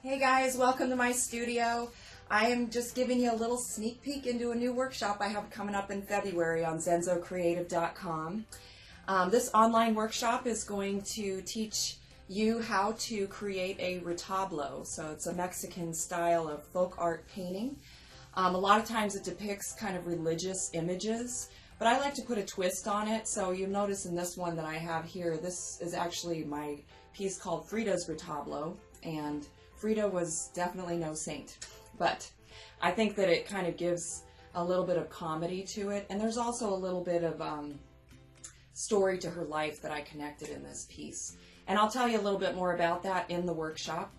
Hey guys, welcome to my studio. I am just giving you a little sneak peek into a new workshop I have coming up in February on zenzocreative.com. This online workshop is going to teach you how to create a retablo. So it's a Mexican style of folk art painting. A lot of times it depicts kind of religious images, but I like to put a twist on it. So you'll notice in this one that I have here, this is actually my piece called Frida's Retablo, and Frida was definitely no saint, but I think that it kind of gives a little bit of comedy to it, and there's also a little bit of story to her life that I connected in this piece. And I'll tell you a little bit more about that in the workshop.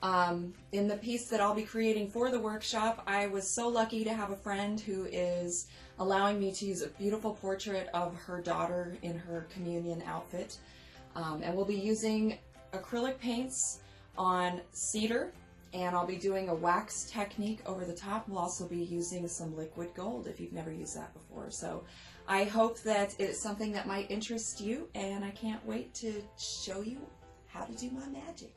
In the piece that I'll be creating for the workshop, I was so lucky to have a friend who is allowing me to use a beautiful portrait of her daughter in her communion outfit. And we'll be using acrylic paints on cedar, and I'll be doing a wax technique over the top. We'll also be using some liquid gold if you've never used that before. So I hope that it's something that might interest you, and I can't wait to show you how to do my magic.